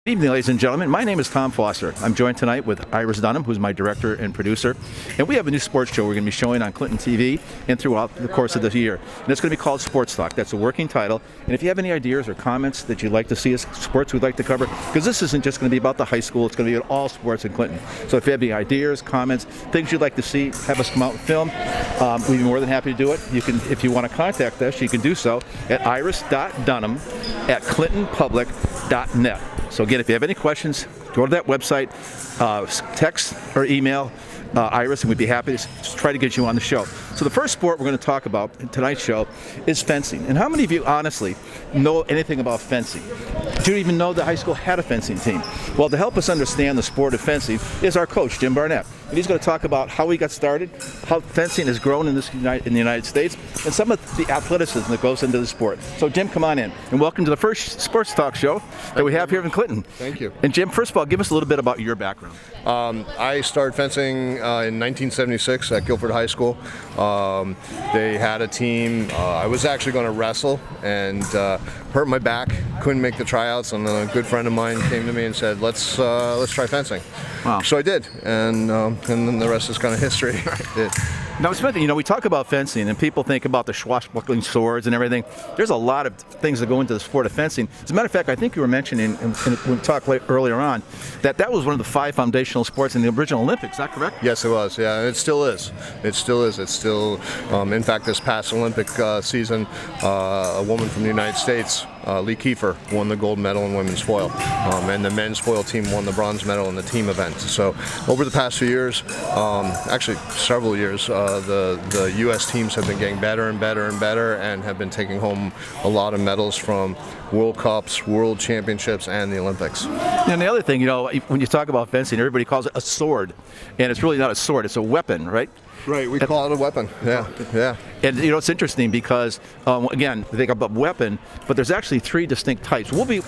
Good evening, ladies and gentlemen. My name is Tom Foster. I'm joined tonight with Iris Dunham, who's my director and producer. And we have a new sports show we're going to be showing on Clinton TV and throughout the course of this year. And it's going to be called Sports Talk. That's a working title. And if you have any ideas or comments that you'd like to see us, sports we'd like to cover, because this isn't just going to be about the high school, it's going to be about all sports in Clinton. So if you have any ideas, comments, things you'd like to see, have us come out and film, we'd be more than happy to do it. You can, if you want to contact us, you can do so at iris.dunham@clintonpublic.net. So again, if you have any questions, go to that website, text or email Iris, and we'd be happy to try to get you on the show. So the first sport we're going to talk about in tonight's show is fencing. And how many of you honestly know anything about fencing? Do you even know the high school had a fencing team? Well, to help us understand the sport of fencing is our coach, Jim Barnett. And he's going to talk about how he got started, how fencing has grown in the United States, and some of the athleticism that goes into the sport. So Jim, come on in. And welcome to the first sports talk show that we have here in Clinton. Thank you. And Jim, first of all, give us a little bit about your background. I started fencing in 1976 at Guilford High School. They had a team. I was actually going to wrestle and hurt my back. Couldn't make the tryouts, and a good friend of mine came to me and said, "Let's try fencing." Wow. So I did, and then the rest is kind of history. Now, it's funny, we talk about fencing, and people think about the swashbuckling swords and everything. There's a lot of things that go into the sport of fencing. As a matter of fact, I think you were mentioning, and we talked earlier on, that was one of the 5 foundational sports in the original Olympics. Is that correct? Yes, it was. Yeah, it still is. It's still, in fact, this past Olympic season, a woman from the United States, Lee Kiefer, won the gold medal in women's foil, and the men's foil team won the bronze medal in the team event. So over the past few years, actually several years, the U.S. teams have been getting better and better and better, and have been taking home a lot of medals from World Cups, World Championships, and the Olympics. And the other thing, when you talk about fencing, everybody calls it a sword, and it's really not a sword; it's a weapon, right? Right, we call it a weapon. Yeah. And it's interesting because, again, they think about weapon, but there's actually 3 distinct types. We'll be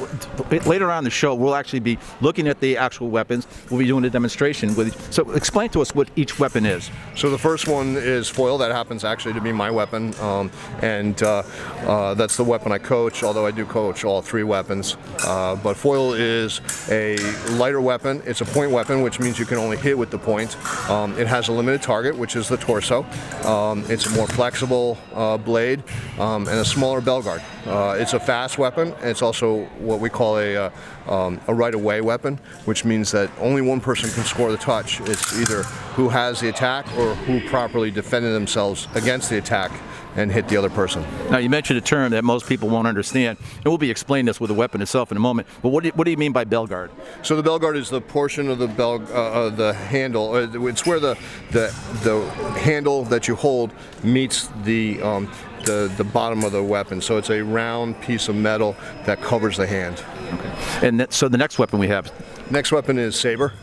later on in the show. We'll actually be looking at the actual weapons. We'll be doing a demonstration with. So explain to us what each weapon is. So the first one is foil. That happens actually to be my weapon, and that's the weapon I coach. Although I do coach all 3 weapons, but foil is a lighter weapon. It's a point weapon, which means you can only hit with the point. It has a limited target, which is the torso. It's a more flexible blade and a smaller bell guard. It's a fast weapon. It's also what we call a right-of-way weapon, which means that only one person can score the touch. It's either who has the attack or who properly defended themselves against the attack and hit the other person. Now, you mentioned a term that most people won't understand, and we'll be explaining this with the weapon itself in a moment. But what do you mean by bell guard? So the bell guard is the portion of the the handle. It's where the handle that you hold meets the bottom of the weapon. So it's a round piece of metal that covers the hand. Okay. And so the next weapon we have. Next weapon is saber.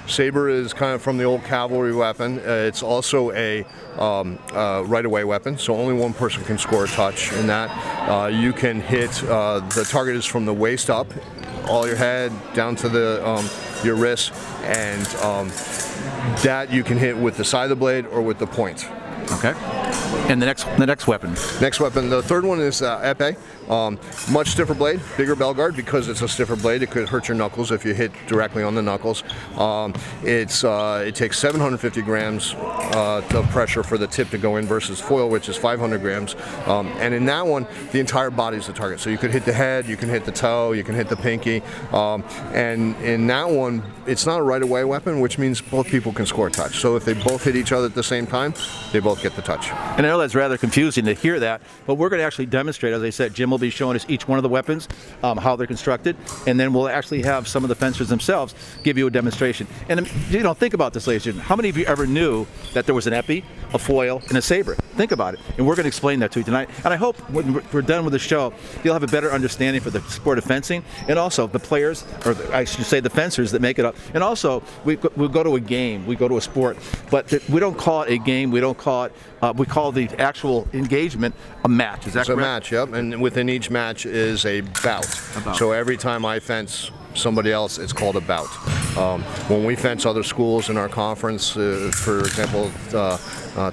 Saber is kind of from the old cavalry weapon. It's also a right-of-way weapon, so only one person can score a touch in that. You can hit, the target is from the waist up, all your head, down to your wrist, and that you can hit with the side of the blade or with the point. Okay. And the next weapon? Next weapon, the third one is epee. Much stiffer blade, bigger bell guard because it's a stiffer blade. It could hurt your knuckles if you hit directly on the knuckles. It takes 750 grams of pressure for the tip to go in versus foil, which is 500 grams. And in that one, the entire body is the target. So you could hit the head, you can hit the toe, you can hit the pinky. And in that one, it's not a right-of-way weapon, which means both people can score a touch. So if they both hit each other at the same time, they both get the touch. And I know that's rather confusing to hear that, but we're going to actually demonstrate. As I said, Jim will be showing us each one of the weapons, how they're constructed, and then we'll actually have some of the fencers themselves give you a demonstration. And think about this, ladies and gentlemen. How many of you ever knew that there was an epee, a foil, and a saber? Think about it. And we're going to explain that to you tonight. And I hope when we're done with the show, you'll have a better understanding for the sport of fencing, and also the players, or I should say the fencers that make it up. And also, we'll go to a game, we go to a sport, but we don't call it a game, we don't call it, we call the actual engagement a match. Is that correct? It's a match, yep. And within each match is a bout. So every time I fence somebody else, it's called a bout. When we fence other schools in our conference, for example,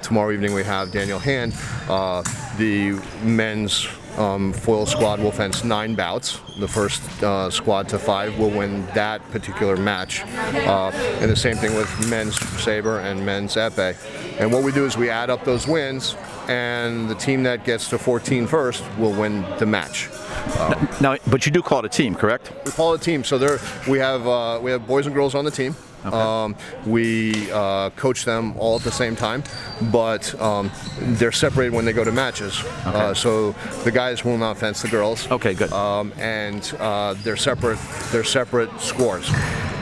tomorrow evening we have Daniel Hand, the men's foil squad will fence 9 bouts. The first squad to 5 will win that particular match. And the same thing with men's saber and men's epee. And what we do is we add up those wins, and the team that gets to 14 first will win the match. Now, but you do call it a team, correct? We call it a team. So we have boys and girls on the team. Okay. We coach them all at the same time, but they're separated when they go to matches. Okay. So the guys will not fence the girls. Okay, good. And they're separate. They're separate scores.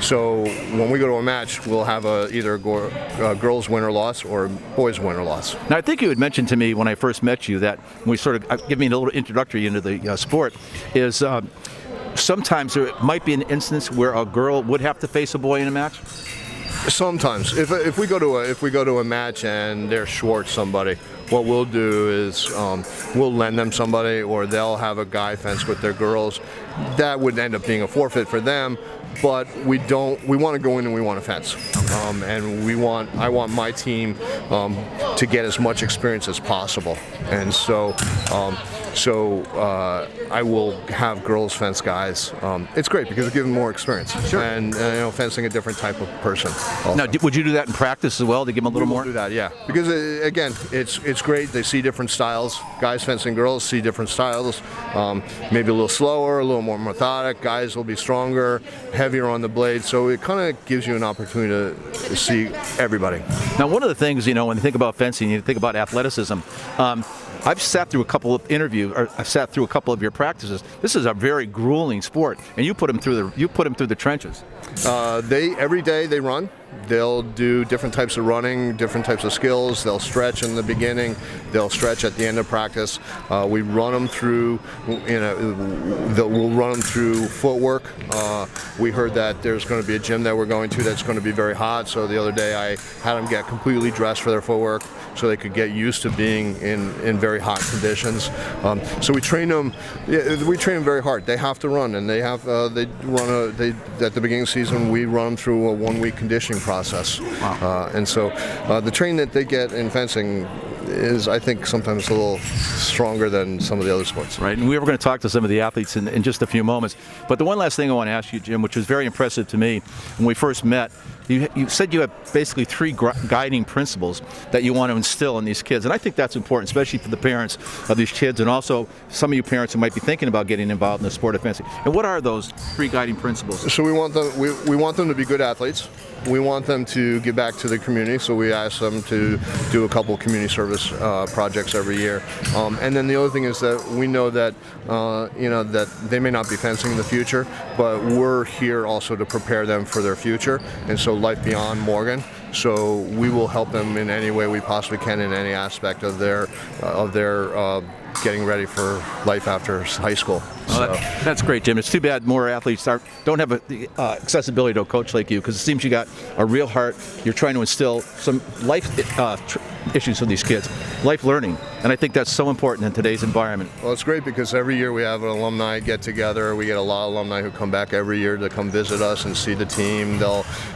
So when we go to a match, we'll have either a girls win or loss or boys win or loss. Now, I think you had mentioned to me when I first met you that we sort of give me a little introductory into the sport is. Sometimes there might be an instance where a girl would have to face a boy in a match. Sometimes, if we go to a match and they're short somebody, what we'll do is we'll lend them somebody, or they'll have a guy fence with their girls. That would end up being a forfeit for them. But we want to go in and we want to fence, and I want my team to get as much experience as possible, and so I will have girls fence guys. It's great because it gives them more experience, Sure. and fencing a different type of person. Also. Now, would you do that in practice as well to give them a little more? We'll do that, yeah. Because again, it's great. They see different styles. Guys fencing girls see different styles. Maybe a little slower, a little more methodic. Guys will be stronger, heavier on the blade. So it kind of gives you an opportunity to see everybody. Now, one of the things, when you think about fencing, you think about athleticism. I've sat through a couple of interviews, or I've sat through a couple of your practices. This is a very grueling sport, and you put them through the trenches. Every day they run. They'll do different types of running, different types of skills. They'll stretch in the beginning. They'll stretch at the end of practice. We run them through, we'll run them through footwork. We heard that there's going to be a gym that we're going to that's going to be very hot. So the other day I had them get completely dressed for their footwork, so they could get used to being in very hot conditions. So we train them. We train them very hard. They have to run, and at the beginning of the season we run them through a 1-week conditioning process. Wow. And so the training that they get in fencing is, I think, sometimes a little stronger than some of the other sports. Right, and we were going to talk to some of the athletes in just a few moments. But the one last thing I want to ask you, Jim, which was very impressive to me when we first met, you said you have basically 3 guiding principles that you want to instill in these kids. And I think that's important, especially for the parents of these kids, and also some of you parents who might be thinking about getting involved in the sport of fencing. And what are those 3 guiding principles? So we want them to be good athletes. We want them to give back to the community, so we ask them to do a couple community service projects every year. And then the other thing is that we know that that they may not be fencing in the future, but we're here also to prepare them for their future. And so Life Beyond Morgan. So we will help them in any way we possibly can in any aspect of their getting ready for life after high school. Well, that's great, Jim. It's too bad more athletes don't have the accessibility to a coach like you, because it seems you got a real heart. You're trying to instill some life issues for these kids, life learning, and I think that's so important in today's environment. Well, it's great because every year we have an alumni get together. We get a lot of alumni who come back every year to come visit us and see the team.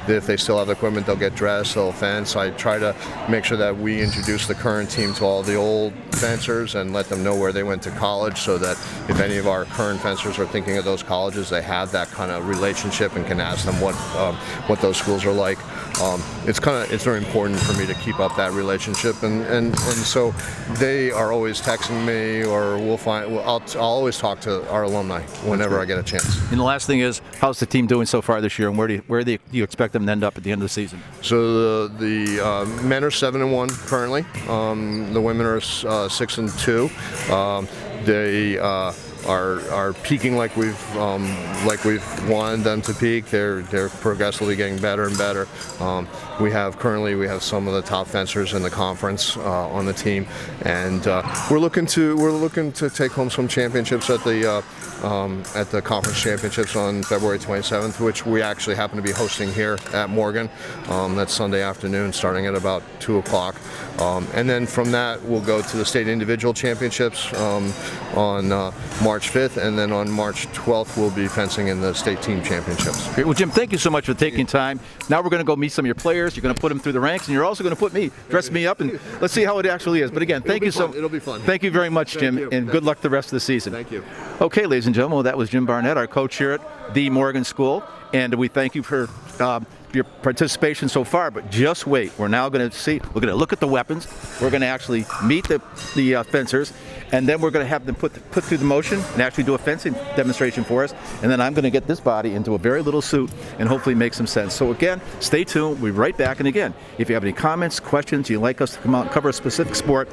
If they still have the equipment, they'll get dressed, they'll fence. I try to make sure that we introduce the current team to all the old fencers and let them know where they went to college, so that if any of our current fencers are thinking of those colleges, they have that kind of relationship and can ask them what those schools are like. It's very important for me to keep up that relationship, and so they are always texting me, or I'll always talk to our alumni whenever I get a chance. And the last thing is, how's the team doing so far this year, and where do you expect them to end up at the end of the season? So the men are 7-1 currently. The women are 6-2. They are peaking like we've wanted them to peak. They're progressively getting better and better. We have some of the top fencers in the conference on the team, and we're looking to take home some championships at the conference championships on February 27th, which we actually happen to be hosting here at Morgan. That's Sunday afternoon, starting at about 2:00. And then from that, we'll go to the state individual championships on March March 5th, and then on March 12th we'll be fencing in the state team championships. Great. Well, Jim, thank you so much for taking time. Now we're going to go meet some of your players. You're going to put them through the ranks, and you're also going to dress me up, and let's see how it actually is. But again, thank you so. It'll be fun. Thank you very much, Jim, and good luck the rest of the season. Thank you. Okay, ladies and gentlemen, well, that was Jim Barnett, our coach here at the Morgan School, and we thank you for your participation so far. But just wait, we're now going to see. We're going to look at the weapons. We're going to actually meet the fencers, and then we're going to have them put through the motion and actually do a fencing demonstration for us. And then I'm going to get this body into a very little suit and hopefully make some sense. So again, stay tuned. We'll be right back. And again, if you have any comments, questions, you'd like us to come out and cover a specific sport,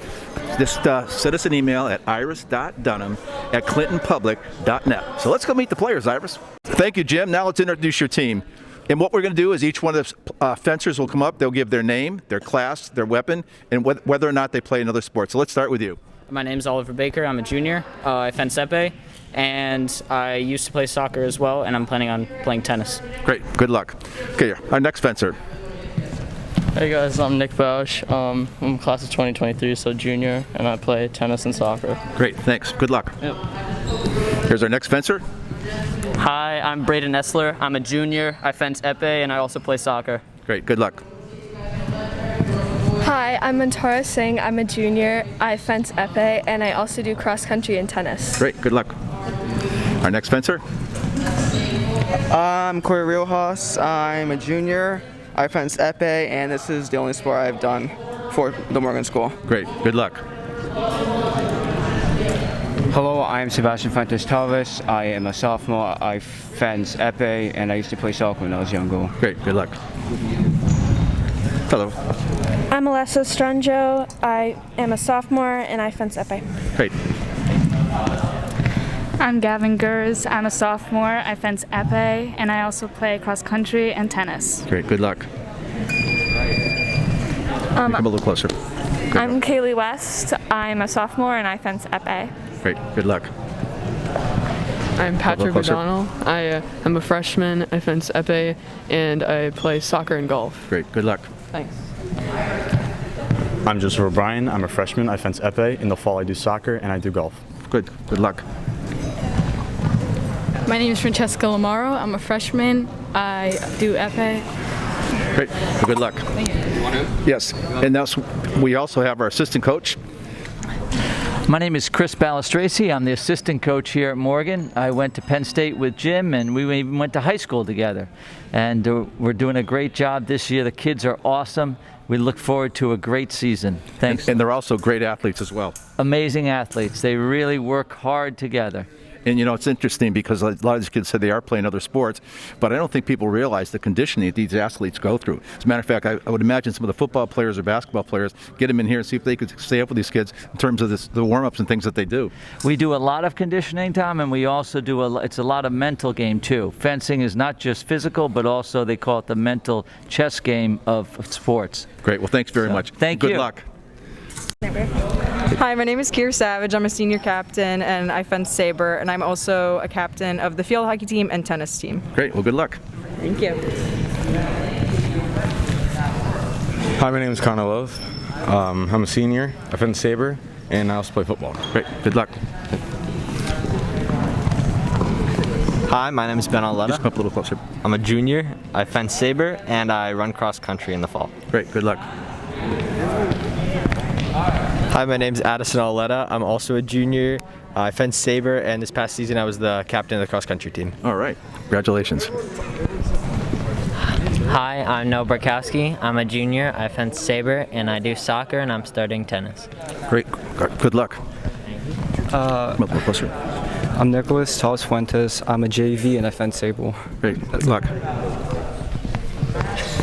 just send us an email at iris.dunham@clintonpublic.net. So let's go meet the players, Iris. Thank you, Jim. Now let's introduce your team. And what we're going to do is each one of the fencers will come up. They'll give their name, their class, their weapon, and whether or not they play another sport. So let's start with you. My name's Oliver Baker. I'm a junior. I fence epee, and I used to play soccer as well, and I'm planning on playing tennis. Great. Good luck. Okay, our next fencer. Hey guys, I'm Nick Bausch. I'm class of 2023, so junior, and I play tennis and soccer. Great. Thanks. Good luck. Yep. Here's our next fencer. Hi, I'm Braden Essler. I'm a junior. I fence epee, and I also play soccer. Great. Good luck. Hi, I'm Mantara Singh. I'm a junior. I fence epee, and I also do cross country and tennis. Great. Good luck. Our next fencer. I'm Corey Realhaus. I'm a junior. I fence epee, and this is the only sport I've done for the Morgan School. Great. Good luck. Hello, I am Sebastian Fuentes Talvis. I am a sophomore. I fence epee, and I used to play soccer when I was younger. Great. Good luck. Hello. I'm Alessa Stranjo. I am a sophomore, and I fence epee. Great. I'm Gavin Gers. I'm a sophomore. I fence epee, and I also play cross country and tennis. Great. Good luck. Come a little closer. I'm Kaylee West. I'm a sophomore, and I fence epee. Great. Good luck. I'm Patrick closer. McDonald. I am a freshman. I fence epee, and I play soccer and golf. Great. Good luck. Thanks. I'm Joseph O'Brien. I'm a freshman. I fence epee. In the fall, I do soccer and I do golf. Good. Good luck. My name is Francesca Lamaro. I'm a freshman. I do epee. Great. Good luck. Yes. And now we also have our assistant coach. My name is Chris Balistraci. I'm the assistant coach here at Morgan. I went to Penn State with Jim, and we even went to high school together. And we're doing a great job this year. The kids are awesome. We look forward to a great season. Thanks. And they're also great athletes as well. Amazing athletes. They really work hard together. And you know, it's interesting because a lot of these kids said they are playing other sports, but I don't think people realize the conditioning that these athletes go through. As a matter of fact, I would imagine some of the football players or basketball players get them in here and see if they could stay up with these kids in terms of the warm-ups and things that they do. We do a lot of conditioning, Tom, and we also do it's a lot of mental game too. Fencing is not just physical, but also they call it the mental chess game of sports. Great. Well, thanks very much. Thank you. Good luck. Hi, my name is Kier Savage. I'm a senior captain, and I fence saber, and I'm also a captain of the field hockey team and tennis team. Great. Well, good luck. Thank you. Hi, my name is Connor Loth. I'm a senior. I fence saber, and I also play football. Great. Good luck. Hi, my name is Ben Aletta. Just come up a little closer. I'm a junior. I fence saber, and I run cross country in the fall. Great. Good luck. Hi, my name's Addison Aletta. I'm also a junior. I fence saber, and this past season I was the captain of the cross country team. All right. Congratulations. Hi, I'm Noah Barkowski. I'm a junior. I fence saber, and I do soccer, and I'm starting tennis. Great. Good luck. Come up a little closer. I'm Nicholas Taos Fuentes. I'm a JV, and I fence saber. Great. Good luck.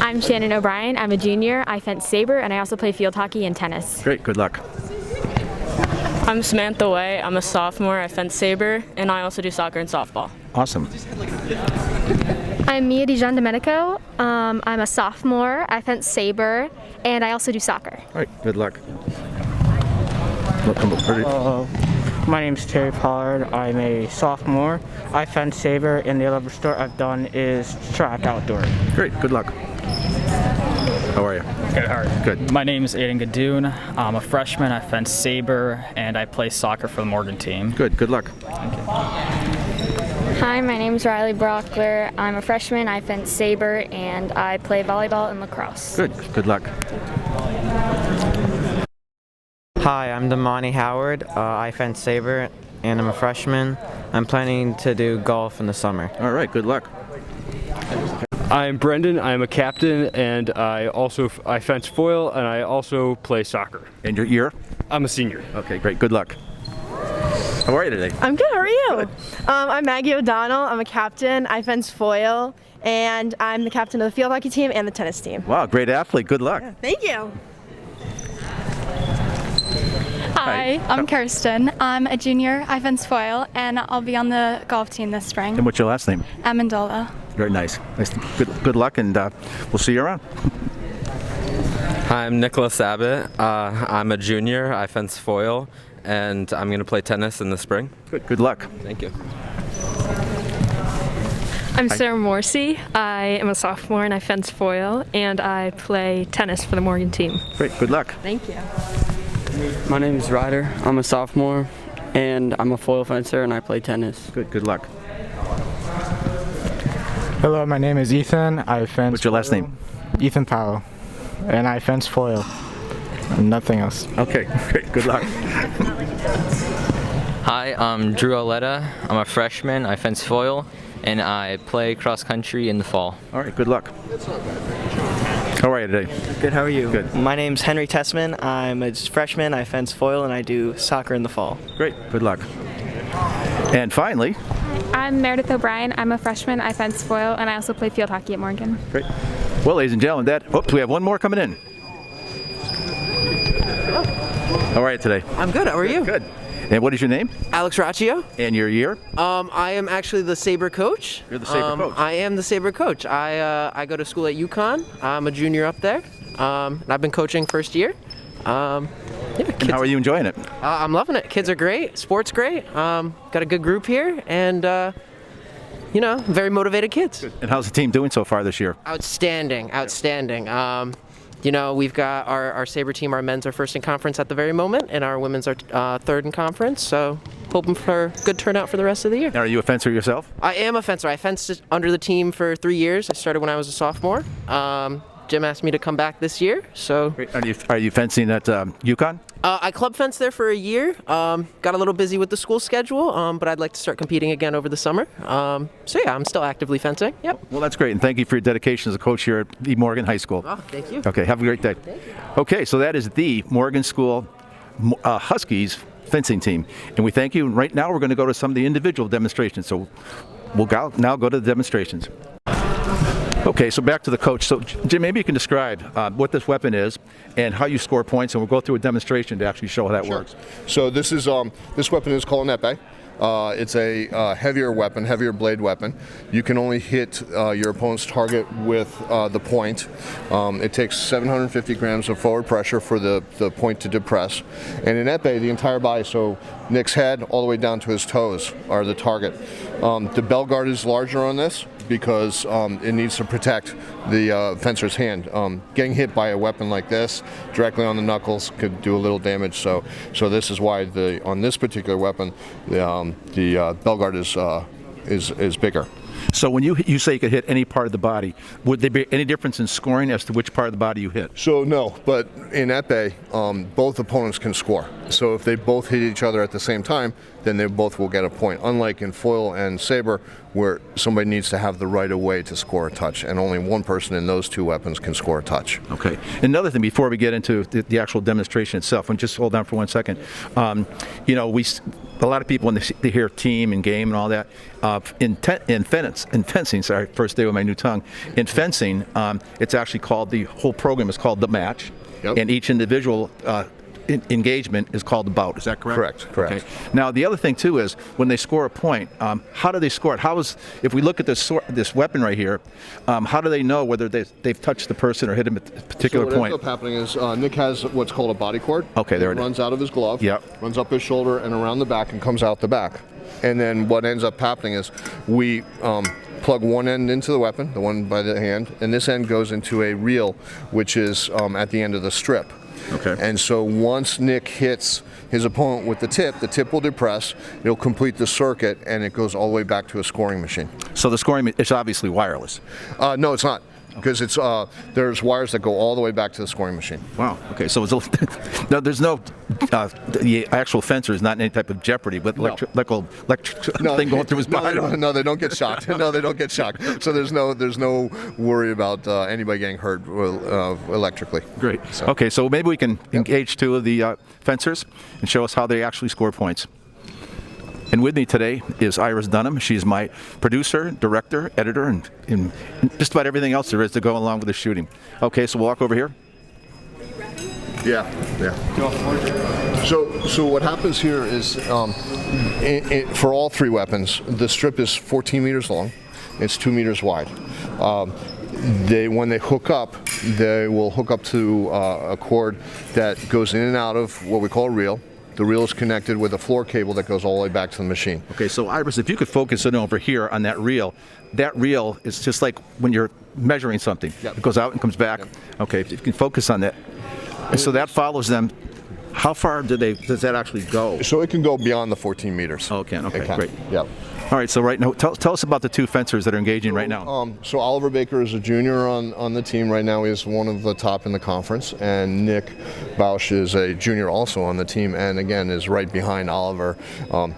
I'm Shannon O'Brien. I'm a junior. I fence saber, and I also play field hockey and tennis. Great. Good luck. I'm Samantha Way. I'm a sophomore. I fence saber, and I also do soccer and softball. Awesome. I'm Mia Dijon Domenico. I'm a sophomore. I fence saber, and I also do soccer. All right. Good luck. My name's Terry Pollard. I'm a sophomore. I fence saber, and the other sport I've done is track outdoor. Great. Good luck. How are you? Good, how are you? Good. My name is Aiden Gadoon. I'm a freshman. I fence saber, and I play soccer for the Morgan team. Good. Good luck. Thank you. Hi, my name is Riley Brockler. I'm a freshman. I fence saber, and I play volleyball and lacrosse. Good. Good luck. Hi, I'm Damani Howard. I fence saber, and I'm a freshman. I'm planning to do golf in the summer. All right. Good luck. I'm Brendan. I'm a captain, and I fence foil, and I also play soccer. And your year? I'm a senior. Okay, great. Good luck. How are you today? I'm good. How are you? I'm Maggie O'Donnell. I'm a captain. I fence foil, and I'm the captain of the field hockey team and the tennis team. Wow, great athlete. Good luck. Thank you. Hi, I'm Kirsten. I'm a junior. I fence foil, and I'll be on the golf team this spring. And what's your last name? Amendola. Very nice. Good luck, and we'll see you around. Hi, I'm Nicholas Abbott. I'm a junior. I fence foil, and I'm going to play tennis in the spring. Good luck. Thank you. I'm Sarah Morsey. I am a sophomore and I fence foil, and I play tennis for the Morgan team. Great. Good luck. Thank you. My name is Ryder. I'm a sophomore, and I'm a foil fencer, and I play tennis. Good luck. Hello, my name is Ethan. I fence. What's your last name? Ethan Powell, and I fence foil. Nothing else. Okay, great. Good luck. Hi, I'm Drew Oletta. I'm a freshman. I fence foil, and I play cross country in the fall. All right. Good luck. How are you today? Good, how are you? Good. My name's Henry Tessman. I'm a freshman. I fence foil, and I do soccer in the fall. Great. Good luck. And finally, I'm Meredith O'Brien. I'm a freshman. I fence foil, and I also play field hockey at Morgan. great. Well, ladies and gentlemen, we have one more coming in. How are you today? I'm good. How are you? Good. And what is your name? Alex Raccio. And your year? I am actually the Sabre coach. You're the Sabre coach. I am the Sabre coach. I go to school at UConn. I'm a junior up there. And I've been coaching first year. And how are you enjoying it? I'm loving it. Kids are great. Sport's great. Got a good group here, and very motivated kids. And how's the team doing so far this year? Outstanding. We've got our Sabre team, our men's are first in conference at the very moment, and our women's are third in conference, so hoping for good turnout for the rest of the year. Are you a fencer yourself? I am a fencer. I fenced under the team for 3 years. I started when I was a sophomore. Jim asked me to come back this year, so. Are you fencing at UConn? I club fenced there for a year. Got a little busy with the school schedule, but I'd like to start competing again over the summer. I'm still actively fencing. Yep. Well, that's great, and thank you for your dedication as a coach here at the Morgan High School. Oh, thank you. Okay, have a great day. Thank you. Okay, so that is the Morgan School Huskies fencing team, and we thank you. And right now, we're going to go to some of the individual demonstrations. So we'll now go to the demonstrations. Okay, so back to the coach. So Jim, maybe you can describe what this weapon is and how you score points, and we'll go through a demonstration to actually show how that works. So this weapon is called an epee. It's a heavier weapon, heavier blade weapon. You can only hit your opponent's target with the point. It takes 750 grams of forward pressure for the point to depress. And in epee, the entire body, so Nick's head all the way down to his toes, are the target. The bell guard is larger on this because it needs to protect the fencer's hand. Getting hit by a weapon like this directly on the knuckles could do a little damage. So this is why on this particular weapon, the bell guard is bigger. So when you say you could hit any part of the body, would there be any difference in scoring as to which part of the body you hit? So no, but in epee, both opponents can score. So if they both hit each other at the same time, then they both will get a point. Unlike in foil and saber, where somebody needs to have the right of way to score a touch, and only one person in those two weapons can score a touch. Okay. Another thing before we get into the actual demonstration itself, and just hold on for 1 second. A lot of people when they hear team and game and all that, in fencing. Sorry, first day with my new tongue. In fencing, it's actually called, the whole program is called the match, and each individual engagement is called the bout. Is that correct? Correct. Okay. Now the other thing too is when they score a point, how do they score it? If we look at this weapon right here, how do they know whether they've touched the person or hit him at a particular point? So what ends up happening is Nick has what's called a body cord. Okay, there it runs out of his glove. Runs up his shoulder and around the back and comes out the back. And then what ends up happening is we plug one end into the weapon, the one by the hand, and this end goes into a reel, which is at the end of the strip. Okay. And so once Nick hits his opponent with the tip will depress, it'll complete the circuit, and it goes all the way back to a scoring machine. So the scoring, it's obviously wireless. No, it's not. Because it's there's wires that go all the way back to the scoring machine. Wow. Okay. So no, there's no the actual fencer is not in any type of jeopardy with electric thing going through his body. No, they don't get shocked. No, they don't get shocked. So there's no worry about anybody getting hurt electrically. Great. So. Okay. So maybe we can engage two of the fencers and show us how they actually score points. And with me today is Iris Dunham. She's my producer, director, editor, and just about everything else there is to go along with the shooting. Okay, so we'll walk over here. Yeah. So what happens here is, for all three weapons, the strip is 14 meters long. It's 2 meters wide. When they hook up, they will hook up to a cord that goes in and out of what we call a reel. The reel is connected with a floor cable that goes all the way back to the machine. Okay, so Iris, if you could focus in over here on that reel is just like when you're measuring something. Yep. It goes out and comes back. Yep. Okay, if you can focus on that. And so that follows them. How far does that actually go? So it can go beyond the 14 meters. Oh, it can. Okay, great. Yep. All right, so right now, tell us about the two fencers that are engaging right now. So Oliver Baker is a junior on the team right now. He's one of the top in the conference, and Nick Bausch is a junior also on the team, and again is right behind Oliver.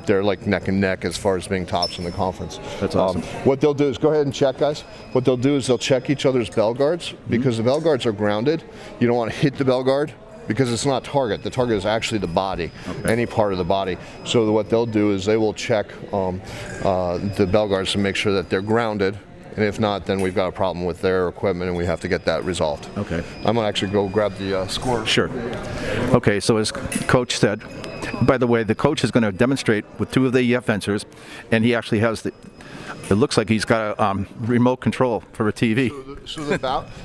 They're like neck and neck as far as being tops in the conference. That's awesome. What they'll do is go ahead and check, guys. What they'll do is they'll check each other's bell guards because the bell guards are grounded. You don't want to hit the bell guard, because it's not target. The target is actually the body, any part of the body. So what they'll do is they will check the bell guards to make sure that they're grounded, and if not, then we've got a problem with their equipment and we have to get that resolved. Okay. I'm gonna actually go grab the score. Sure. Okay, so as Coach said, by the way, the coach is going to demonstrate with two of the fencers, and he actually has it looks like he's got a remote control for a TV.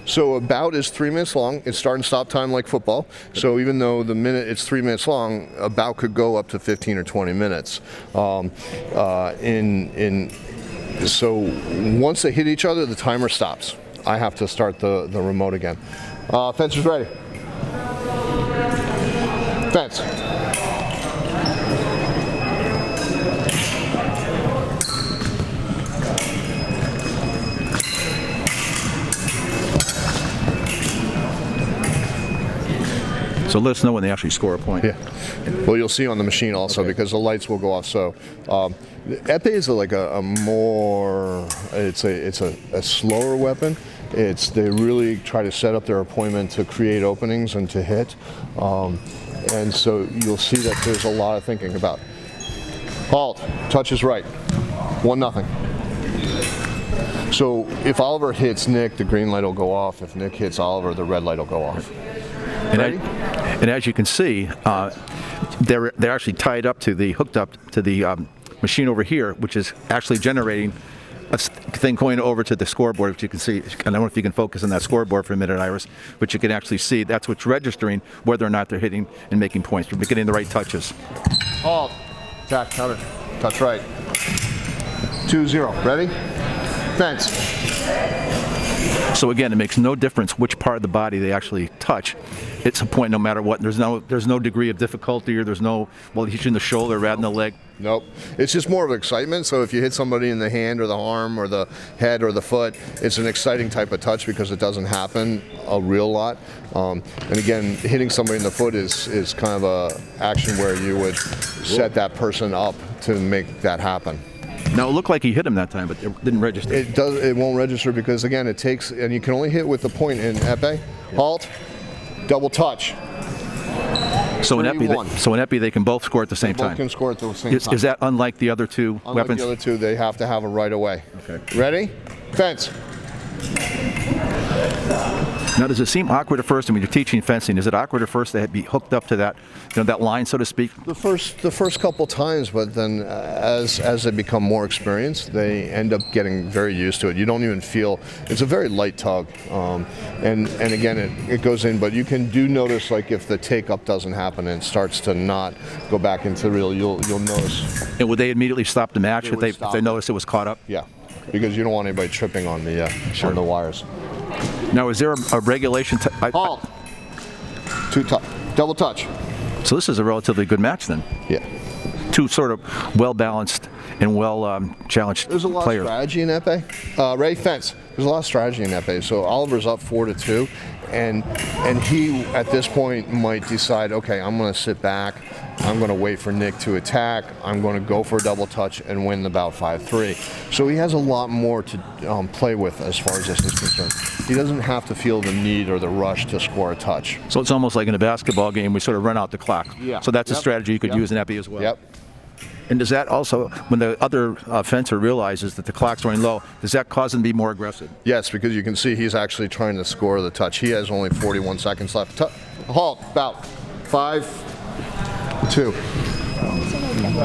So a bout is 3 minutes long. It's start and stop time like football. So even though the minute it's 3 minutes long, a bout could go up to 15 or 20 minutes. So once they hit each other, the timer stops. I have to start the remote again. Fencers ready. Fence. So let us know when they actually score a point. Yeah. Well, you'll see on the machine also because the lights will go off. So epee is like a more, it's a slower weapon. They really try to set up their appointment to create openings and to hit. And so you'll see that there's a lot of thinking about. Halt, touch is right, 1-0. So if Oliver hits Nick, the green light will go off. If Nick hits Oliver, the red light will go off. And as you can see, they're actually tied up to hooked up to the machine over here, which is actually generating a thing going over to the scoreboard, which you can see. I don't know if you can focus on that scoreboard for a minute, Iris, but you can actually see that's what's registering whether or not they're hitting and making points. We're getting the right touches. Halt, attack, counter, touch right. 2-0, ready? Fence. So again, it makes no difference which part of the body they actually touch. It's a point no matter what. There's no degree of difficulty, or there's no, well, he's in the shoulder rather than the leg. Nope. It's just more of excitement. So if you hit somebody in the hand or the arm or the head or the foot, it's an exciting type of touch because it doesn't happen a real lot. And again, hitting somebody in the foot is kind of a action where you would set that person up to make that happen. Now it looked like he hit him that time, but it didn't register. It won't register because again, it takes, and you can only hit with the point in epee. Halt, double touch. So in epee, they can both score at the same time. Both can score at the same time. Is that unlike the other two weapons? Unlike the other two, they have to have a right away. Okay. Ready? Fence. Now, does it seem awkward at first? I mean, you're teaching fencing. Is it awkward at first to be hooked up to that, that line, so to speak? The first couple times, but then as they become more experienced, they end up getting very used to it. You don't even feel, it's a very light tug, and again, it goes in. But you can notice, like if the take up doesn't happen and it starts to not go back into the reel, you'll notice. And would they immediately stop the match if they notice it was caught up? Yeah. because you don't want anybody tripping on the wires. Now, is there a regulation? Halt. Double touch. So this is a relatively good match then. Yeah. Two sort of well-balanced and well-challenged There's a lot players. of strategy in epee. Ray, fence. There's a lot of strategy in epee. So Oliver's up 4-2, and he at this point might decide, okay, I'm going to sit back. I'm going to wait for Nick to attack. I'm going to go for a double touch and win the bout 5-3. So he has a lot more to play with as far as this is concerned. He doesn't have to feel the need or the rush to score a touch. So it's almost like in a basketball game, we sort of run out the clock. Yeah. So that's a strategy you could use in epee as well. Yep. And does that also, when the other fencer realizes that the clock's running low, does that cause him to be more aggressive? Yes, because you can see he's actually trying to score the touch. He has only 41 seconds left. Halt. Bout 5-2.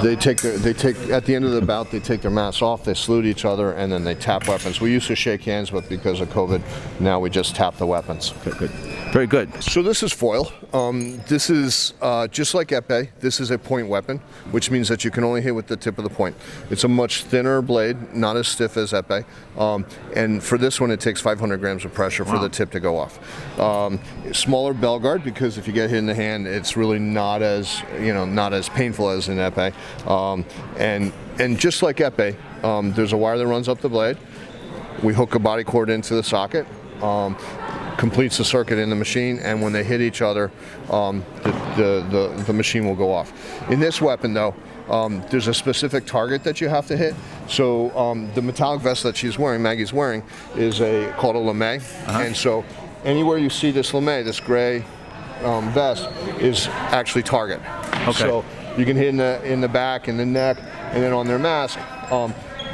They take at the end of the bout, they take their masks off, they salute each other, and then they tap weapons. We used to shake hands, but because of COVID, now we just tap the weapons. Okay, good. Very good. So this is foil. This is just like epee. This is a point weapon, which means that you can only hit with the tip of the point. It's a much thinner blade, not as stiff as epee. And for this one, it takes 500 grams of pressure for the tip to go off. Smaller bell guard, because if you get hit in the hand, it's really not as painful as in epee. And just like epee, there's a wire that runs up the blade. We hook a body cord into the socket. Completes the circuit in the machine, and when they hit each other, the machine will go off. In this weapon, though, there's a specific target that you have to hit. So the metallic vest that Maggie's wearing, is called a lame, and so anywhere you see this lame, this gray vest, is actually target. Okay. So you can hit in the back, in the neck, and then on their mask.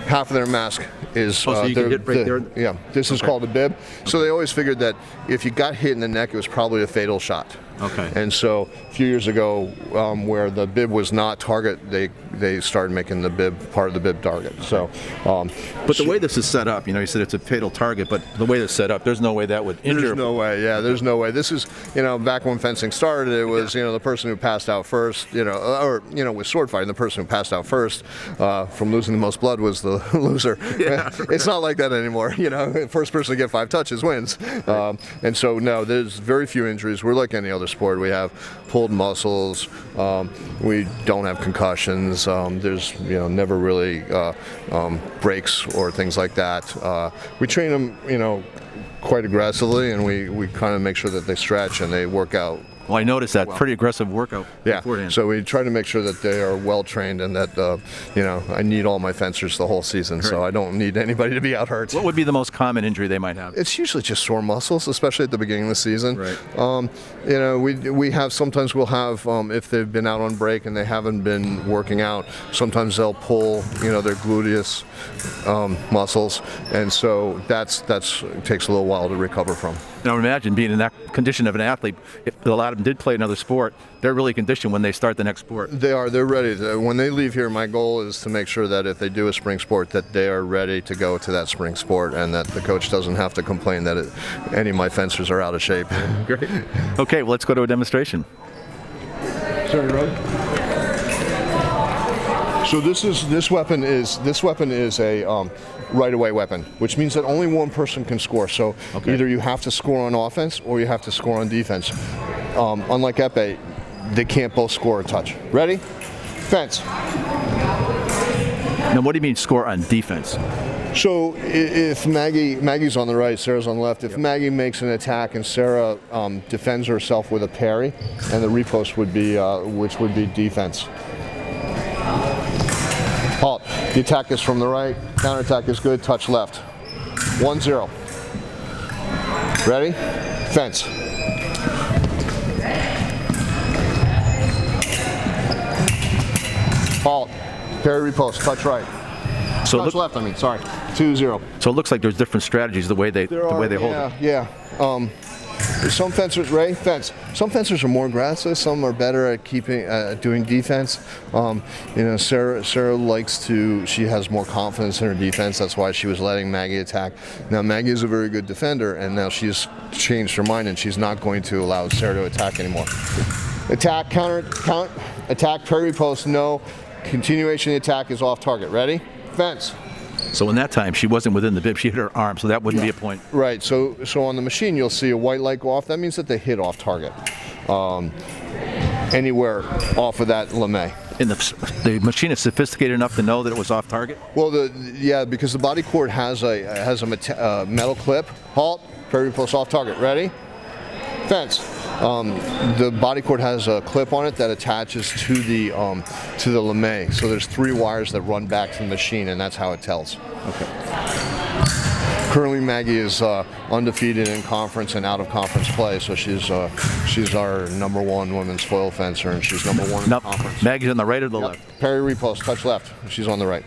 Half of their mask is so you can hit right there? Yeah, this is called a bib. So they always figured that if you got hit in the neck, it was probably a fatal shot. Okay. And so a few years ago, where the bib was not target, they started making the bib part of the bib target. So, but the way this is set up, you said it's a fatal target, but the way it's set up, there's no way that would injure. There's no way. Yeah, there's no way. This is, back when fencing started, it was, the person who passed out first, with sword fighting, the person who passed out first from losing the most blood was the loser. Yeah, it's not like that anymore. First person to get 5 touches wins. And so, no, there's very few injuries. We're like any other sport. We have pulled muscles. We don't have concussions. There's never really breaks or things like that. We train them quite aggressively, and we kind of make sure that they stretch and they work out. Well, I noticed that pretty aggressive workout beforehand. So we try to make sure that they are well trained, and that I need all my fencers the whole season, so I don't need anybody to be out hurt. What would be the most common injury they might have? It's usually just sore muscles, especially at the beginning of the season. Right. We'll have if they've been out on break and they haven't been working out, sometimes they'll pull their gluteus muscles, and so that takes a little while to recover from. Now imagine being in that condition of an athlete. If a lot of them did play another sport, they're really conditioned when they start the next sport. They are. They're ready. When they leave here, my goal is to make sure that if they do a spring sport, that they are ready to go to that spring sport, and that the coach doesn't have to complain that any of my fencers are out of shape. Great. Okay, well, let's go to a demonstration. Sorry, Rod. So this weapon is a right-away weapon, which means that only one person can score. So either you have to score on offense or you have to score on defense. Unlike epee, they can't both score a touch. Ready? Fence. Now, what do you mean score on defense? So if Maggie's on the right, Sarah's on the left. If Maggie makes an attack and Sarah defends herself with a parry, and the riposte would be which would be defense. Halt. The attack is from the right. Counterattack is good. Touch left. 1-0. Ready? Fence. Halt. Parry, riposte. Touch right. So touch left. 2-0. So it looks like there's different strategies the way they hold it. Yeah. Some fencers, Ray, fence. Some fencers are more aggressive. Some are better at doing defense. Sarah likes to. She has more confidence in her defense. That's why she was letting Maggie attack. Now Maggie is a very good defender, and now she's changed her mind, and she's not going to allow Sarah to attack anymore. Attack, counter, attack, parry, riposte. No. Continuation of the attack is off target. Ready? Fence. So in that time, she wasn't within the bib. She hit her arm, so that wouldn't be a point. Right. So on the machine, you'll see a white light go off. That means that they hit off target. Anywhere off of that lame. And the machine is sophisticated enough to know that it was off target? Well, because the body cord has a metal clip. Halt. Parry repulse off target. Ready? Fence. The body cord has a clip on it that attaches to the lame. So there's 3 wires that run back to the machine, and that's how it tells. Okay. Currently, Maggie is undefeated in conference and out of conference play, so she's our #1 women's foil fencer, and she's #1 in the conference. Maggie's on the right or the left? Parry repulse, touch left. She's on the right.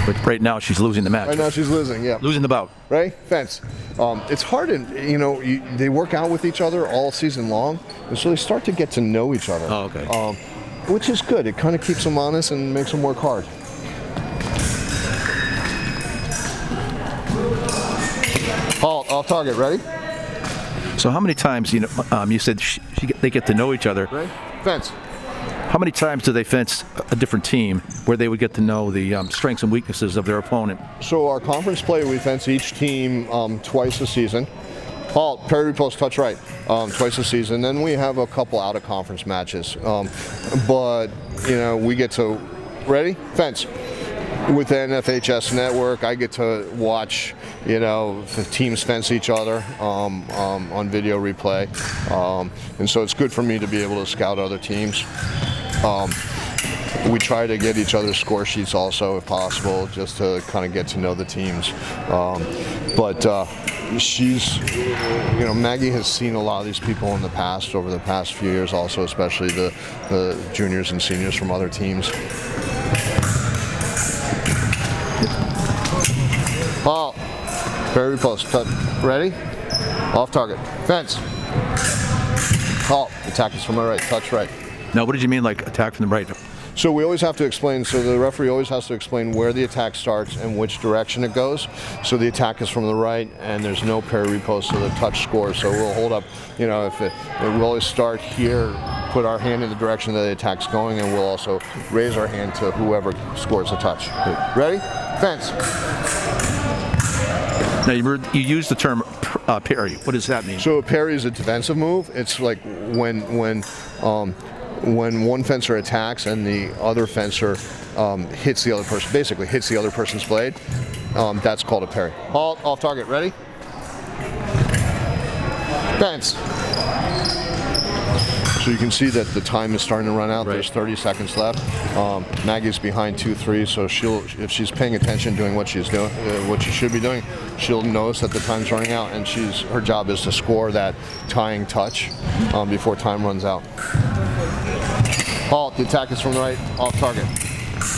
But right now, she's losing the match. Right now, she's losing. Yeah. Losing the bout. Right? Fence. It's hard, they work out with each other all season long, and so they start to get to know each other. Oh, okay. Which is good. It kind of keeps them honest and makes them work hard. Halt, off target, ready? So how many times, you said they get to know each other. Ready? Fence. How many times do they fence a different team where they would get to know the strengths and weaknesses of their opponent? So our conference play, we fence each team twice a season. Halt, parry repulse, touch right, twice a season. Then we have a couple out of conference matches. But we get to, ready? Fence. With the NFHS network, I get to watch, the teams fence each other on video replay, and so it's good for me to be able to scout other teams. We try to get each other's score sheets also, if possible, just to kind of get to know the teams. Maggie has seen a lot of these people in the past, over the past few years, also, especially the juniors and seniors from other teams. Halt. Parry repulse. Ready? Off target. Fence. Halt. Attack is from my right. Touch right. Now, what did you mean, like attack from the right? So we always have to explain, so the referee always has to explain where the attack starts and which direction it goes. So the attack is from the right, and there's no parry repulse, so the touch scores. So we'll hold up, we'll always start here, put our hand in the direction that the attack's going, and we'll also raise our hand to whoever scores a touch. Ready? Fence. Now, you used the term parry. What does that mean? So a parry is a defensive move. It's like when one fencer attacks and the other fencer hits the other person, basically hits the other person's blade, that's called a parry. Halt, off target, ready? Fence. So you can see that the time is starting to run out. Right. There's 30 seconds left. Maggie's behind 2-3, so if she's paying attention, doing what she's doing, what she should be doing, she'll notice that the time's running out, and her job is to score that tying touch before time runs out. Halt, the attack is from the right, off target.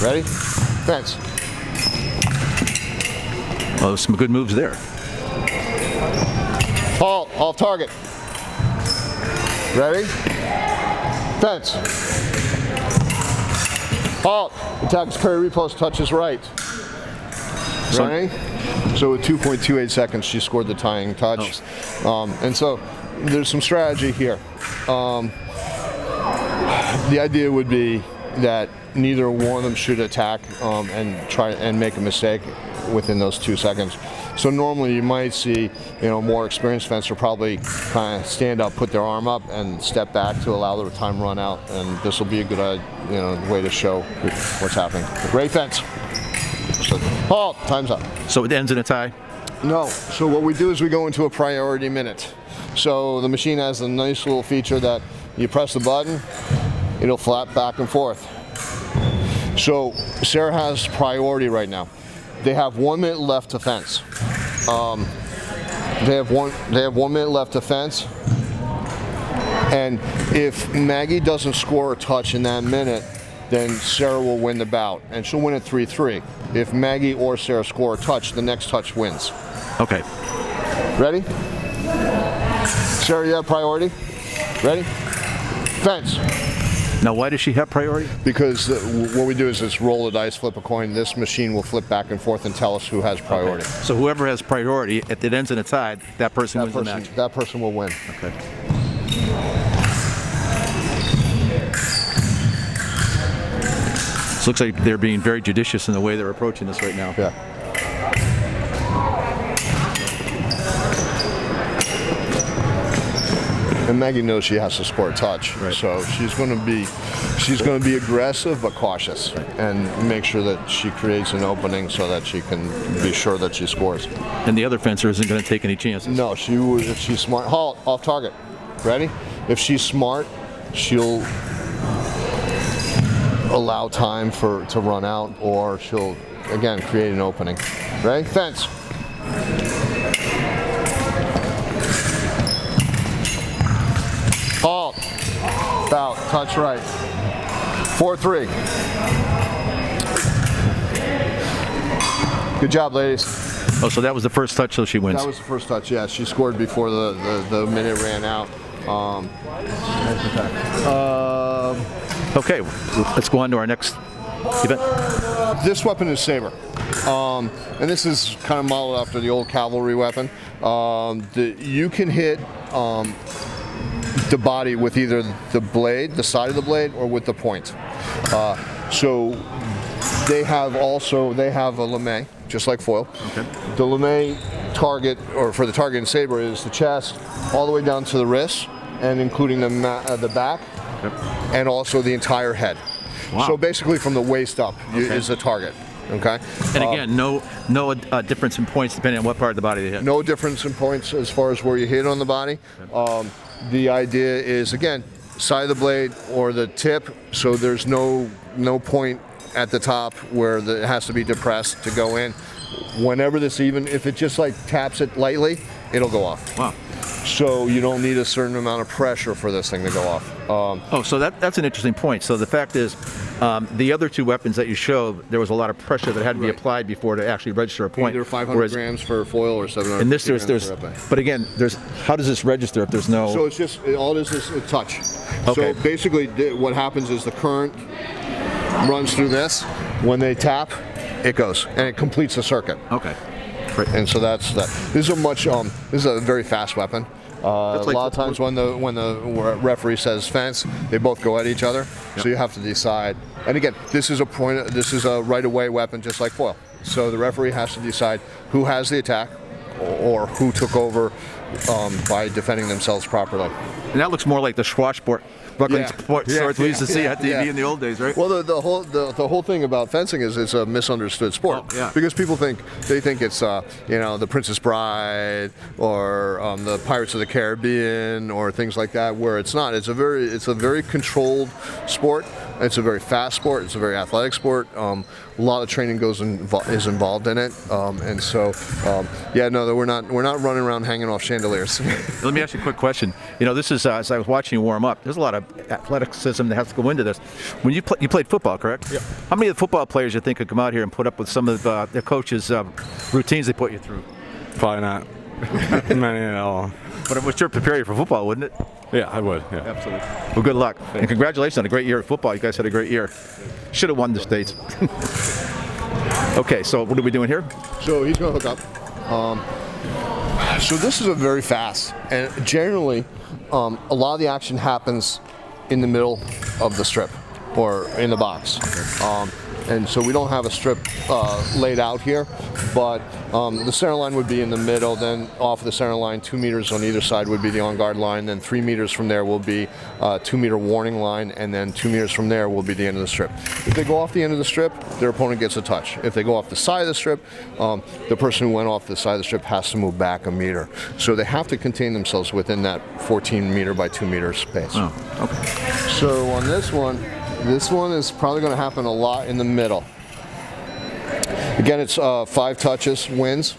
Ready? Fence. Oh, some good moves there. Halt, off target. Ready? Fence. Halt. Attack is parry repulse, touches right. Ready? So with 2.28 seconds, she scored the tying touch. And so there's some strategy here. The idea would be that neither one of them should attack and try and make a mistake within those 2 seconds. So normally you might see, more experienced fencer probably kind of stand up, put their arm up, and step back to allow the time run out. And this will be a good, way to show what's happening. Great fence. So, halt. Time's up. So it ends in a tie? No. So what we do is we go into a priority minute. So the machine has a nice little feature that you press the button, it'll flap back and forth. So Sarah has priority right now. They have 1 minute left to fence. They have 1 minute left to fence. And if Maggie doesn't score a touch in that minute, then Sarah will win the bout, and she'll win at 3-3. If Maggie or Sarah score a touch, the next touch wins. Okay. Ready? Sarah, you have priority? Ready? Fence. Now, why does she have priority? Because what we do is just roll the dice, flip a coin. This machine will flip back and forth and tell us who has priority. Okay. So whoever has priority, if it ends in a tie, that person wins the match. That person will win. Okay. looks like they're being very judicious in the way they're approaching this right now. Yeah. And Maggie knows she has to score a touch, so she's going to be aggressive but cautious, and make sure that she creates an opening so that she can be sure that she scores. And the other fencer isn't going to take any chances. No, she would if she's smart. Halt, off target. Ready? If she's smart, she'll allow time to run out, or she'll again create an opening. Ready? Fence. Halt. Foul. Touch right. 4-3. Good job, ladies. Oh, so that was the first touch, so she wins. That was the first touch, yeah. She scored before the minute ran out. Okay, let's go on to our next event. This weapon is Saber. And this is kind of modeled after the old cavalry weapon. You can hit the body with either the blade, the side of the blade, or with the point. So they have a lame, just like foil. Okay. The lame target, or for the target in Saber, is the chest all the way down to the wrist, and including the back, and also the entire head. Wow. So basically from the waist up is the target. Okay. And again, no difference in points depending on what part of the body they hit. No difference in points as far as where you hit on the body. The idea is, again, side of the blade or the tip, so there's no point at the top where it has to be depressed to go in. Whenever this, even if it just like taps it lightly, it'll go off. Wow. So you don't need a certain amount of pressure for this thing to go off. So that's an interesting point. So the fact is, the other two weapons that you showed, there was a lot of pressure that had to be applied before to actually register a point. Either 500 grams for foil or 700 and this grams there's for epee. but again, how does this register if there's no? So it's just, all it is a touch. Okay. So basically what happens is the current runs through this. When they tap, it goes, and it completes the circuit. Okay. And so that's that. This is a very fast weapon. A lot of times when the referee says fence, they both go at each other. Yep. So you have to decide. And again, this is a right-of-way weapon, just like foil. So the referee has to decide who has the attack or who took over by defending themselves properly. And that looks more like the swashbuckling swords we used to see on TV in the old days, right? Well, the whole thing about fencing is it's a misunderstood sport. Because people think it's the Princess Bride or the Pirates of the Caribbean or things like that, where it's not. It's a very controlled sport. It's a very fast sport. It's a very athletic sport. A lot of training is involved in it, and so we're not running around hanging off chandeliers. Let me ask you a quick question. This is as I was watching you warm up. There's a lot of athleticism that has to go into this. When you played football, correct? Yeah. How many of the football players you think could come out here and put up with some of their coaches' routines they put you through? Probably not many at all. But it would sure prepare you for football, wouldn't it? Yeah, I would. Yeah. Absolutely. Well, good luck. And congratulations on a great year of football. You guys had a great year. Should have won the states. Okay, so what are we doing here? So he's going to hook up. So this is a very fast, and generally a lot of the action happens in the middle of the strip or in the box. And so we don't have a strip laid out here, but the center line would be in the middle. Then off the center line, 2 meters on either side would be the on-guard line. Then 3 meters from there will be 2-meter warning line, and then 2 meters from there will be the end of the strip. If they go off the end of the strip, their opponent gets a touch. If they go off the side of the strip, the person who went off the side of the strip has to move back a meter. So they have to contain themselves within that 14-meter by 2-meter space. Oh, okay. So on this one is probably going to happen a lot in the middle. Again, it's 5 touches wins.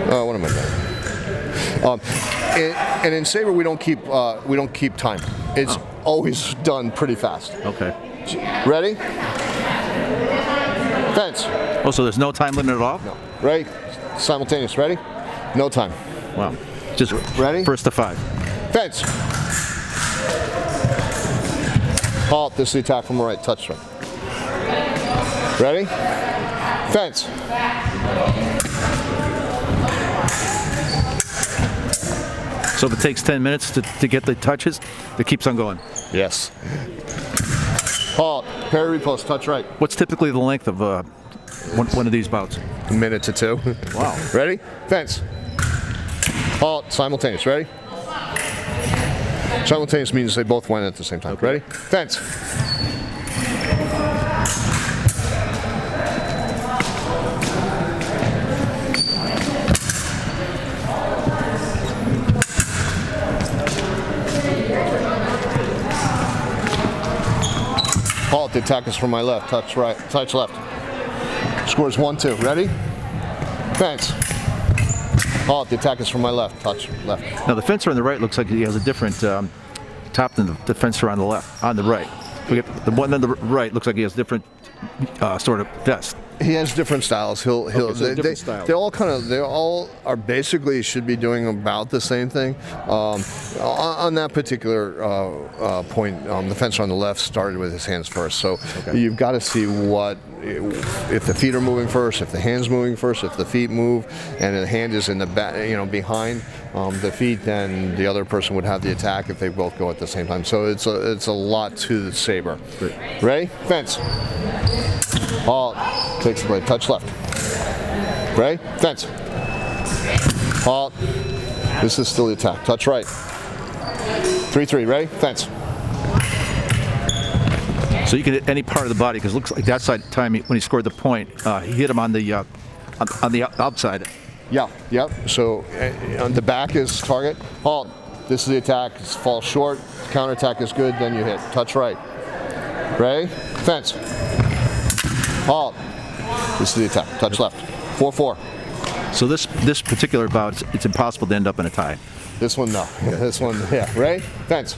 What am I doing? And in Saber, we don't keep time. It's always done pretty fast. Okay. Ready? Fence. Oh, so there's no time limit at all? No. Ready? Simultaneous. Ready? No time. Wow. Just ready? First to 5. Fence. Halt. This is the attack from the right. Touch strike. Ready? Fence. So if it takes 10 minutes to get the touches, it keeps on going? Yes. Halt. Parry repost. Touch right. What's typically the length of one of these bouts? A minute to 2. Wow. Ready? Fence. Halt. Simultaneous. Ready? Simultaneous means they both went at the same time. Okay. Ready? Fence. Halt. The attack is from my left. Touch right. Touch left. Scores 1-2. Ready? Fence. Halt. The attack is from my left. Touch left. Now the fencer on the right looks like he has a different top than the fencer on the left. On the right, we get the one on the right looks like he has different sort of vest. He has different styles. They all are basically should be doing about the same thing. On that particular point, the fencer on the left started with his hands first. So you've got to see if the feet are moving first, if the hands moving first, if the feet move, and the hand is in the back, behind the feet, then the other person would have the attack if they both go at the same time. So it's a lot to the saber. Ready? Fence. Halt. Takes the blade. Touch left. Ready? Fence. Halt. This is still the attack. Touch right. 3-3. Ready? Fence. So you can hit any part of the body because it looks like that side time when he scored the point, he hit him on the outside. Yeah. Yep. So on the back is target. Halt. This is the attack. Fall short. Counterattack is good. Then you hit. Touch right. Ready? Fence. Halt. This is the attack. Touch left. 4-4. So this particular bout, it's impossible to end up in a tie. This one, no. This one, yeah. Ready? Fence.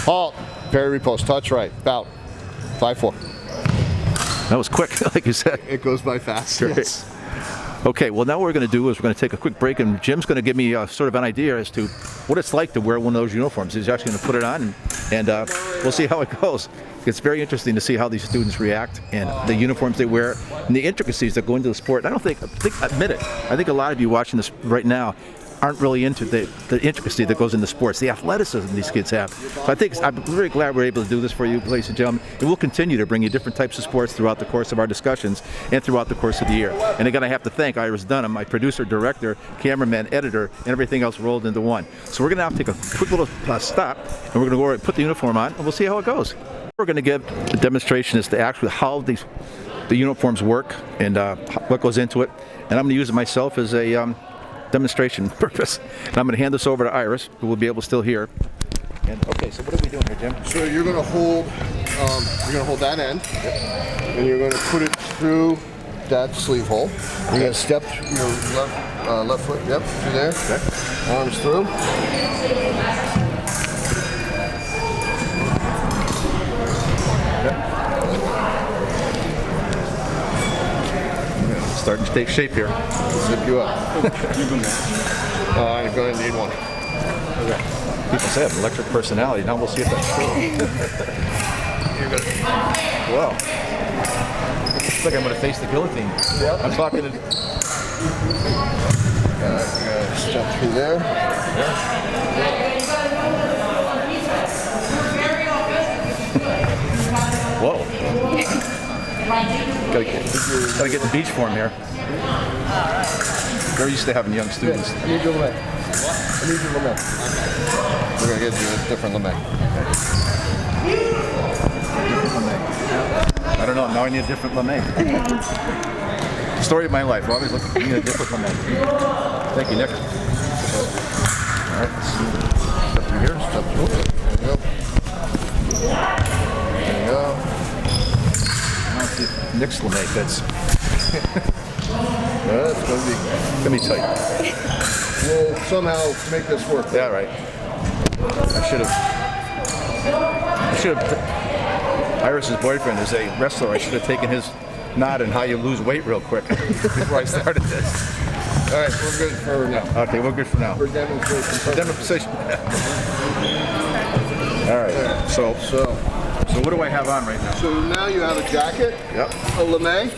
Halt. Parry repost. Touch right. Bout. 5-4. That was quick, like you said. It goes by fast. Yes. Okay, well now what we're going to do is we're going to take a quick break, and Jim's going to give me sort of an idea as to what it's like to wear one of those uniforms. He's actually going to put it on, and we'll see how it goes. It's very interesting to see how these students react and the uniforms they wear and the intricacies that go into the sport. I admit it, I think a lot of you watching this right now aren't really into the intricacy that goes into sports, the athleticism these kids have. So I'm very glad we're able to do this for you, ladies and gentlemen. And we'll continue to bring you different types of sports throughout the course of our discussions and throughout the course of the year. And again, I have to thank Iris Dunham, my producer, director, cameraman, editor, and everything else rolled into one. So we're going to have to take a quick little stop, and we're going to go over and put the uniform on, and we'll see how it goes. We're going to give a demonstration as to actually how the uniforms work and what goes into it. And I'm going to use it myself as a demonstration purpose. And I'm going to hand this over to Iris, who will be able to still hear. And okay, so what are we doing here, Jim? So you're going to hold, that end, and you're going to put it through that sleeve hole. You're going to step your left foot, through there. Okay. Arms through. Starting to take shape here. Zip you up. You're going to need one. Okay. People say I have an electric personality. Now we'll see if that's true. You're good. Wow. Looks like I'm going to face the guillotine. Yep. I'm talking to... Step through there. Whoa. Gotta get the beach form here. They're used to having young students. I need your lemay. I need your lemay. We're gonna get you a different lemay. I don't know. Now I need a different lemay. Story of my life. We're always looking for a different lemay. Thank you, Nick. All right. Step through here. Step through. There you go. There you go. Nick's lemay fits. That's gonna be tight. We'll somehow make this work. Yeah, right. I should have. Iris's boyfriend is a wrestler. I should have taken his nod on how you lose weight real quick before I started this. All right, we're good for now. Okay, we're good for now. For demonstration. All right. So what do I have on right now? So now you have a jacket. Yep. A lemay.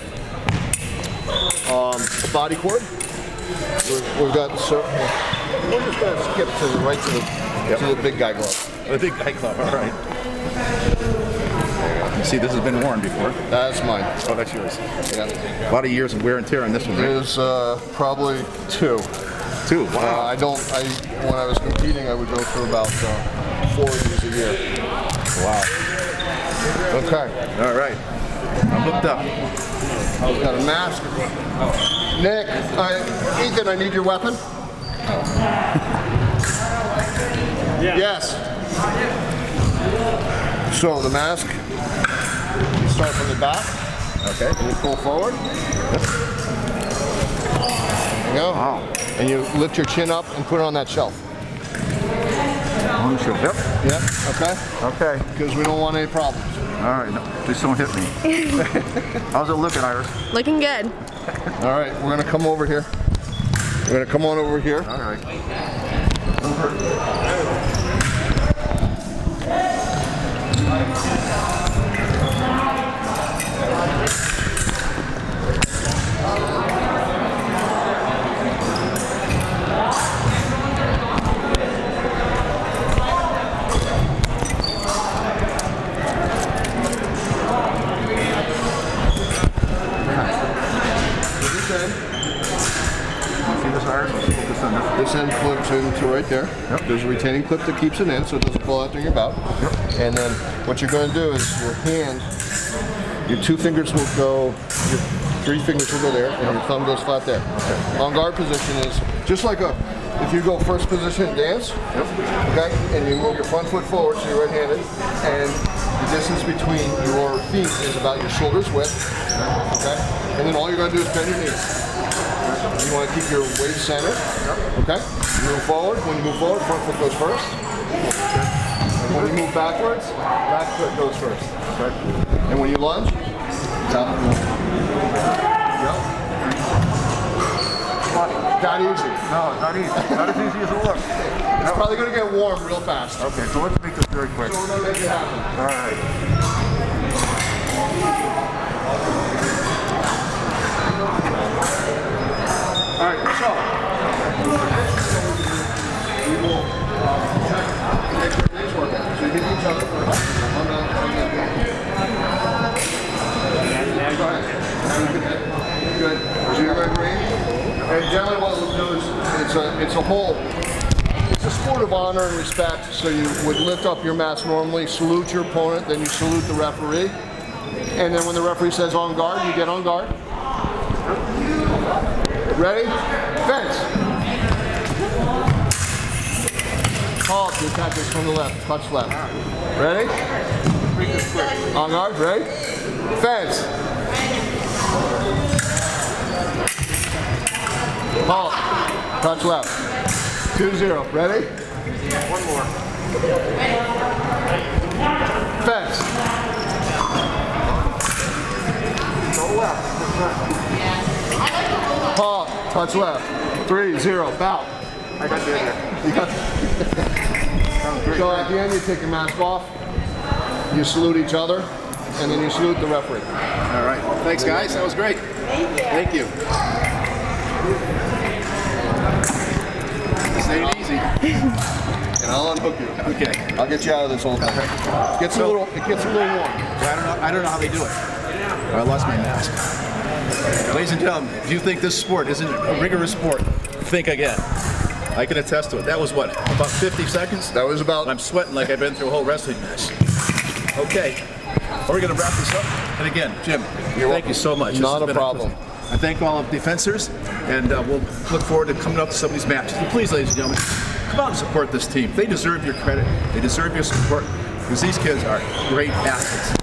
Body cord. We've got. We're just going to skip to the right to the big guy glove. The big guy glove. All right. You see, this has been worn before. That's mine. Oh, that's yours. Yeah. A lot of years of wear and tear on this one, right? There's probably 2. 2. Wow. When I was competing, I would go through about 4 of these a year. Wow. Okay. All right. I'm hooked up. I've got a mask. Nick, Ethan, I need your weapon. Yes. So the mask, you start from the back. Okay. And you pull forward. There you go. Wow. And you lift your chin up and put it on that shelf. On the shelf. Yep. Yep. Okay. Okay. Because we don't want any problems. All right. No, just don't hit me. How's it looking, Iris? Looking good. All right. We're gonna come over here. We're gonna come on over here. All right. This end clips into right there. Yep. There's a retaining clip that keeps it in so it doesn't fall out through your bout. Yep. And then what you're going to do is your 2 fingers will go, your 3 fingers will go there, and your thumb goes flat there. Okay. On guard position is just like if you go first position in dance, okay, and you move your front foot forward, so you're right-handed, and the distance between your feet is about your shoulders width, okay, and then all you're going to do is bend your knees. You want to keep your weight centered, okay? Move forward. When you move forward, front foot goes first. And when you move backwards, back foot goes first. Okay. And when you lunge, top foot. Yep. That easy. No, not easy. Not as easy as it looks. It's probably going to get warm real fast. Okay, so let's make this very quick. So we're going to make it happen. All right. All right, so we will make sure things work out. So you hit each other first. Go ahead. Good. So you're going green. And generally what we'll do is it's a sport of honor and respect. So you would lift up your mask normally, salute your opponent, then you salute the referee. And then when the referee says on guard, you get on guard. Ready? Fence. Halt. The attack is from the left. Touch left. Ready? On guard. Ready? Fence. Halt. Touch left. 2-0. Ready? One more. Fence. Go left. Halt. Touch left. 3-0. Bout. I got the idea. You got So at the end, you take your mask off, you salute each other, and then you salute the referee. All right. Thanks, guys. That was great. Thank you. Stay easy. And I'll unhook you. Okay. I'll get you out of this whole thing. It gets a little warm. I don't know how they do it. I lost my mask. Ladies and gentlemen, if you think this sport isn't a rigorous sport, think again. I can attest to it. That was what, about 50 seconds? That was about... I'm sweating like I've been through a whole wrestling match. Okay, are we going to wrap this up? And again, Jim, thank you so much. Not a problem. I thank all of the fencers, and we'll look forward to coming up to some of these matches. And please, ladies and gentlemen, come out and support this team. They deserve your credit. They deserve your support, because these kids are great athletes.